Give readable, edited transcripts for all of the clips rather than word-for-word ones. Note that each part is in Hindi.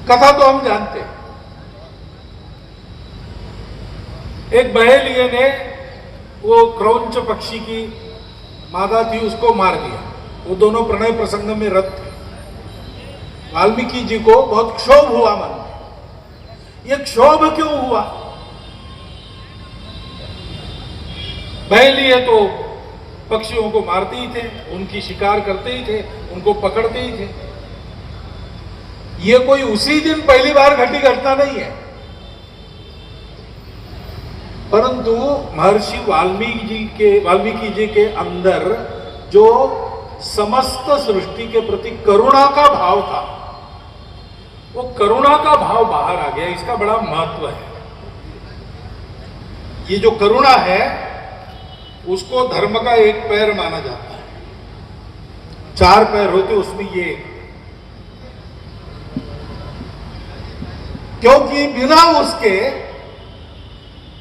कथा तो हम जानते हैं। एक बहेलिये ने वो क्रौंच पक्षी की मादा थी, उसको मार दिया। वो दोनों प्रणय प्रसंग में रत थे। वाल्मीकि जी को बहुत क्षोभ हुआ मन में। ये क्षोभ क्यों हुआ? बहेलिये तो पक्षियों को मारते ही थे, उनकी शिकार करते ही थे, उनको पकड़ते ही थे। ये कोई उसी दिन पहली बार घटी घटना नहीं है, परंतु महर्षि वाल्मीकि जी के अंदर जो समस्त सृष्टि के प्रति करुणा का भाव था, वो करुणा का भाव बाहर आ गया। इसका बड़ा महत्व है। ये जो करुणा है उसको धर्म का एक पैर माना जाता है। 4 पैर होते उसमें ये, क्योंकि बिना उसके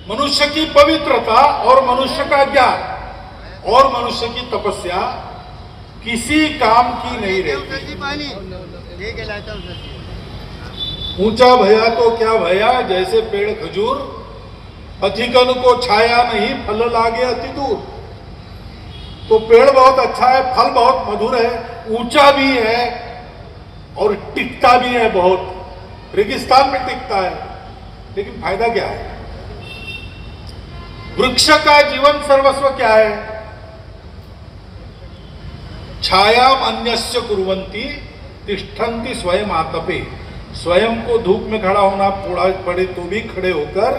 मनुष्य की पवित्रता और मनुष्य का ज्ञान और मनुष्य की तपस्या किसी काम की नहीं रहती। ऊंचा भया तो क्या भया, जैसे पेड़ खजूर, अधिकन को छाया नहीं, फल लागे अति दूर। तो पेड़ बहुत अच्छा है, फल बहुत मधुर है, ऊंचा भी है और टिकता भी है बहुत। रेगिस्तान में टिकता है, लेकिन फायदा क्या है? वृक्ष का जीवन सर्वस्व क्या है? छायाम अन्यस्य कुर्वन्ति तिष्ठन्ति स्वयं आतपे। स्वयं को धूप में खड़ा होना पड़े तो भी खड़े होकर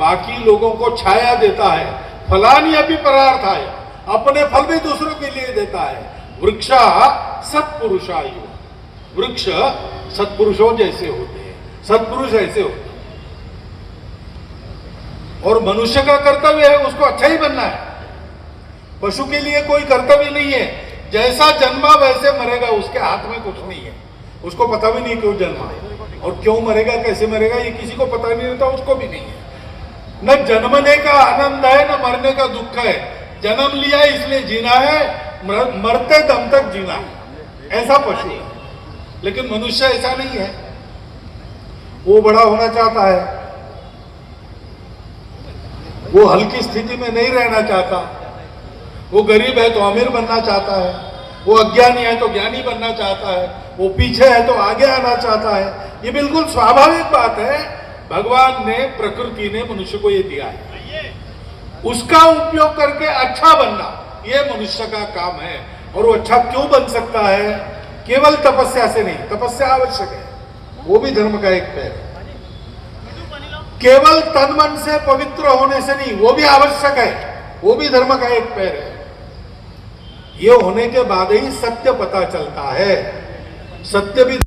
बाकी लोगों को छाया देता है। फलानि अपि परार्थाय, अपने फल भी दूसरों के लिए देता है। वृक्षा सत्पुरुषायु, वृक्ष सत्पुरुषों जैसे होते हैं, सत्पुरुष ऐसे होते हैं। और मनुष्य का कर्तव्य है उसको अच्छा ही बनना है। पशु के लिए कोई कर्तव्य नहीं है। जैसा जन्मा वैसे मरेगा, उसके हाथ में कुछ नहीं है। उसको पता भी नहीं क्यों जन्मा और क्यों मरेगा, कैसे मरेगा, ये किसी को पता नहीं रहता, उसको भी नहीं है। न जन्मने का आनंद है, न मरने का दुख है। जन्म लिया इसलिए जीना है, मरते दम तक जीना है, ऐसा पशु है। लेकिन मनुष्य ऐसा नहीं है। वो बड़ा होना चाहता है, वो हल्की स्थिति में नहीं रहना चाहता। वो गरीब है तो अमीर बनना चाहता है, वो अज्ञानी है तो ज्ञानी बनना चाहता है, वो पीछे है तो आगे आना चाहता है। ये बिल्कुल स्वाभाविक बात है। भगवान ने, प्रकृति ने मनुष्य को ये दिया है। उसका उपयोग करके अच्छा बनना ये मनुष्य का काम है। और वो अच्छा क्यों बन सकता है? केवल तपस्या से नहीं। तपस्या आवश्यक है, वो भी धर्म का एक पैर है। केवल तन मन से पवित्र होने से नहीं, वो भी आवश्यक है, वो भी धर्म का एक पैर है। ये होने के बाद ही सत्य पता चलता है। सत्य भी,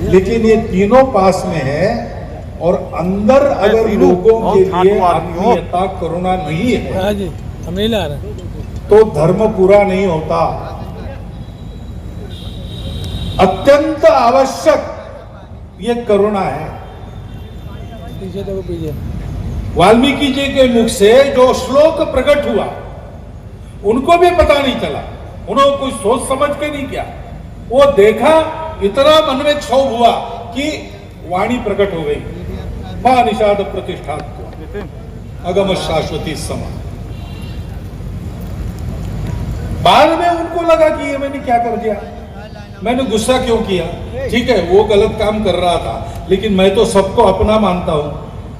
लेकिन ये तीनों पास में है। और अंदर अगर लोगों के लिए आत्मीयता, करुणा नहीं है तो धर्म पूरा नहीं होता। अत्यंत आवश्यक ये करुणा है। वाल्मीकि जी के मुख से जो श्लोक प्रकट हुआ उनको भी पता नहीं चला। उन्होंने कुछ सोच समझ के नहीं किया। वो देखा, इतना मन में क्षोभ हुआ कि वाणी प्रकट हो गई। मां निषाद प्रतिष्ठा अगम शाश्वती समा। बाद में उनको लगा कि ये मैंने क्या कर दिया, मैंने गुस्सा क्यों किया। ठीक है, वो गलत काम कर रहा था, लेकिन मैं तो सबको अपना मानता हूं।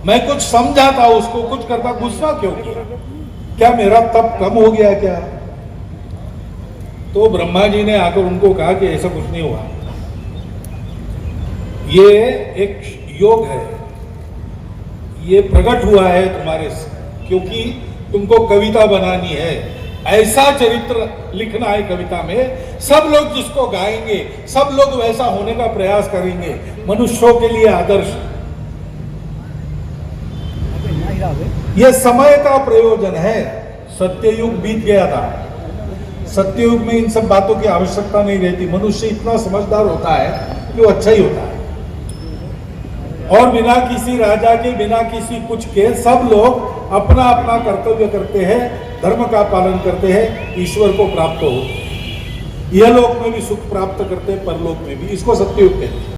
मैं कुछ समझाता, उसको कुछ करता, गुस्सा क्यों किया? क्या मेरा तप कम हो गया क्या? तो ब्रह्मा जी ने आकर उनको कहा कि ऐसा कुछ नहीं हुआ। ये एक योग है, ये प्रकट हुआ है तुम्हारे से, क्योंकि तुमको कविता बनानी है। ऐसा चरित्र लिखना है कविता में, सब लोग जिसको गाएंगे, सब लोग वैसा होने का प्रयास करेंगे। मनुष्यों के लिए आदर्श। यह समय का प्रयोजन है। सत्ययुग बीत गया था। सत्ययुग में इन सब बातों की आवश्यकता नहीं रहती। मनुष्य इतना समझदार होता है कि वो अच्छा ही होता है। और बिना किसी राजा के, बिना किसी कुछ के, सब लोग अपना अपना कर्तव्य करते हैं, धर्म का पालन करते हैं, ईश्वर को प्राप्त हो। यह लोक में भी सुख प्राप्त करते हैं, परलोक में भी। इसको सत्ययुग कहते हैं।